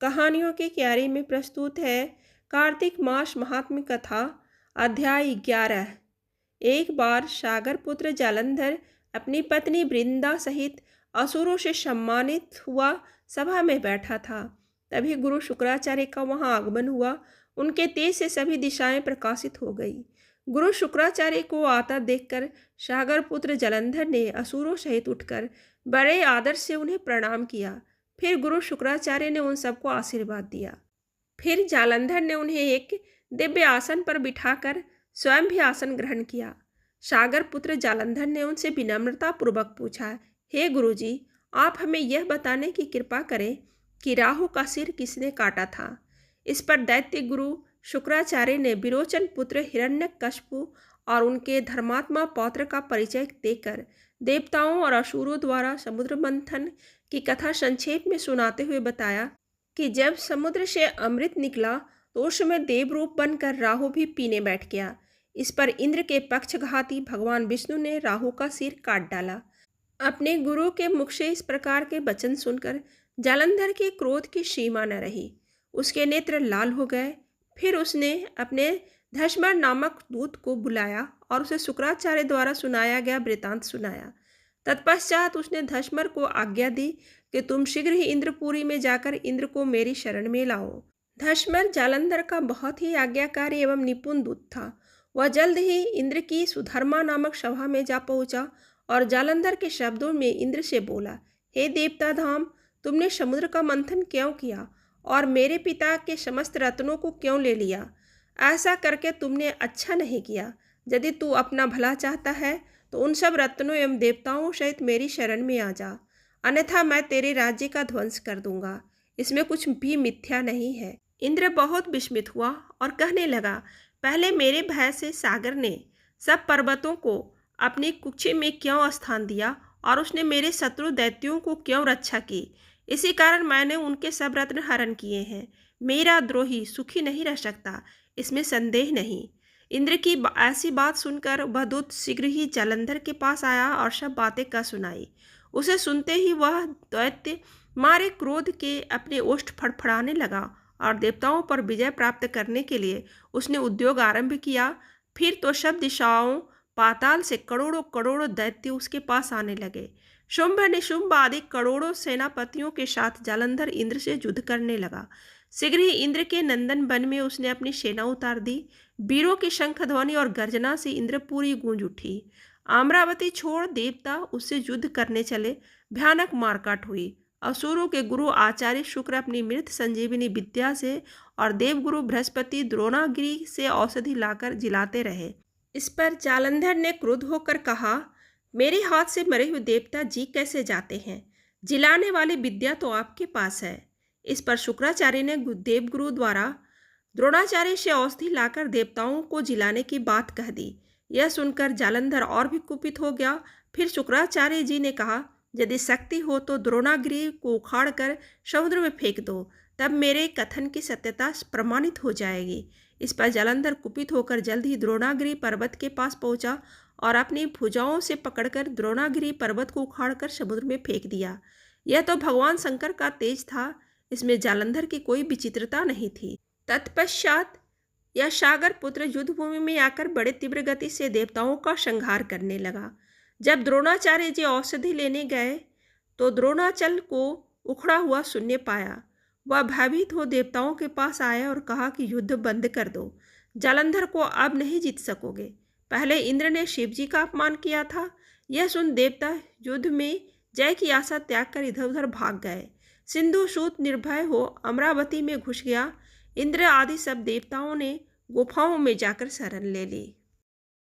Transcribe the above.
कहानियों की क्यारी में प्रस्तुत है कार्तिक मास महात्म्य कथा। अध्याय 11। एक बार सागर पुत्र जालंधर अपनी पत्नी वृंदा सहित असुरों से सम्मानित हुआ सभा में बैठा था। तभी गुरु शुक्राचार्य का वहां आगमन हुआ। उनके तेज से सभी दिशाएं प्रकाशित हो गई। गुरु शुक्राचार्य को आता देखकर सागर पुत्र जालंधर ने असुरों सहित उठकर बड़े आदर से उन्हें प्रणाम किया। फिर गुरु शुक्राचार्य ने उन सबको आशीर्वाद दिया। फिर जालंधर ने उन्हें एक दिव्य आसन पर बिठाकर स्वयं भी आसन ग्रहण किया। सागर पुत्र जालंधर ने उनसे विनम्रता पूर्वक पूछा, हे गुरुजी, आप हमें यह बताने की कृपा करें कि राहु का सिर किसने काटा था। इस पर दैत्य गुरु शुक्राचार्य ने विरोचन पुत्र हिरण्यकश्यपु और उनके धर्मात्मा पौत्र का परिचय देकर देवताओं और असुरों द्वारा समुद्र मंथन की कथा संक्षेप में सुनाते हुए बताया कि जब समुद्र से अमृत निकला तो उस समय देव रूप बनकर राहु भी पीने बैठ गया। इस पर इंद्र के पक्षघाती भगवान विष्णु ने राहु का सिर काट डाला। अपने गुरु के मुख से इस प्रकार के वचन सुनकर जालंधर के क्रोध की सीमा न रही। उसके नेत्र लाल हो गए। फिर उसने अपने धर्मर नामक दूत को बुलाया और उसे शुक्राचार्य द्वारा सुनाया गया वृतांत सुनाया। तत्पश्चात उसने धर्मर को आज्ञा दी कि तुम शीघ्र ही इंद्रपुरी में जाकर इंद्र को मेरी शरण में लाओ। धर्मर जालंधर का बहुत ही आज्ञाकारी एवं निपुण दूत था। वह जल्द ही इंद्र की सुधर्मा नामक सभा में जा पहुंचा और जालंधर के शब्दों में इंद्र से बोला, हे देवता धाम, तुमने समुद्र का मंथन क्यों किया और मेरे पिता के समस्त रत्नों को क्यों ले लिया? ऐसा करके तुमने अच्छा नहीं किया। यदि तू अपना भला चाहता है तो उन सब रत्नों एवं देवताओं सहित मेरी शरण में आ जा, अन्यथा मैं तेरे राज्य का ध्वंस कर दूंगा। इसमें कुछ भी मिथ्या नहीं है। इंद्र बहुत विस्मित हुआ और कहने लगा, पहले मेरे भय से सागर ने सब पर्वतों को अपनी कुक्षी में क्यों स्थान दिया और उसने मेरे शत्रु दैत्यों को क्यों रक्षा की। इसी कारण मैंने उनके सब रत्न हरण किए हैं। मेरा द्रोही सुखी नहीं रह सकता, इसमें संदेह नहीं। इंद्र की ऐसी बात सुनकर वह दूत शीघ्र ही जालंधर के पास आया और सब बातें कह सुनाई। उसे सुनते ही वह दैत्य मारे क्रोध के अपने ओष्ठ फड़फड़ाने लगा और देवताओं पर विजय प्राप्त करने के लिए उसने उद्योग आरंभ किया। फिर तो सब दिशाओं पाताल से करोड़ों करोड़ों दैत्य उसके पास आने लगे। शुंभ निशुंभ आदि करोड़ों सेनापतियों के साथ जालंधर इंद्र से युद्ध करने लगा। शीघ्र ही इंद्र के नंदन वन में उसने अपनी सेना उतार दी। वीरों की शंख ध्वनि और गर्जना से इंद्रपुरी गूंज उठी। अमरावती छोड़ देवता उससे युद्ध करने चले। भयानक मारकाट हुई। असुरों के गुरु आचार्य शुक्र अपनी मृत संजीवनी विद्या से और देवगुरु बृहस्पति द्रोणागिरी से औषधि लाकर जिलाते रहे। इस पर जालंधर ने क्रुद्ध होकर कहा, मेरे हाथ से मरे हुए देवता जी कैसे जाते हैं? जिलाने वाली विद्या तो आपके पास है। इस पर शुक्राचार्य ने देवगुरु द्वारा द्रोणाचार्य से औषधि लाकर देवताओं को जिलाने की बात कह दी। यह सुनकर जालंधर और भी कुपित हो गया। फिर शुक्राचार्य जी ने कहा, यदि शक्ति हो तो द्रोणागिरी को उखाड़कर समुद्र में फेंक दो, तब मेरे कथन की सत्यता प्रमाणित हो जाएगी। इस पर जालंधर कुपित होकर जल्द ही द्रोणागिरी पर्वत के पास पहुंचा और अपनी भुजाओं से पकड़कर द्रोणागिरी पर्वत को उखाड़कर समुद्र में फेंक दिया। यह तो भगवान शंकर का तेज था। इसमें जालंधर की कोई विचित्रता नहीं थी। तत्पश्चात यह सागर पुत्र युद्धभूमि में आकर बड़े तीव्र गति से देवताओं का संहार करने लगा। जब द्रोणाचार्य जी औषधि लेने गए तो द्रोणाचल को उखड़ा हुआ शून्य पाया। वह भयभीत हो देवताओं के पास आया और कहा कि युद्ध बंद कर दो, जालंधर को अब नहीं जीत सकोगे। पहले इंद्र ने शिव जी का अपमान किया था। यह सुन देवता युद्ध में जय की आशा त्याग कर इधर उधर भाग गए। सिंधु सूत निर्भय हो अमरावती में घुस गया। इंद्र आदि सब देवताओं ने गुफाओं में जाकर शरण ले ली।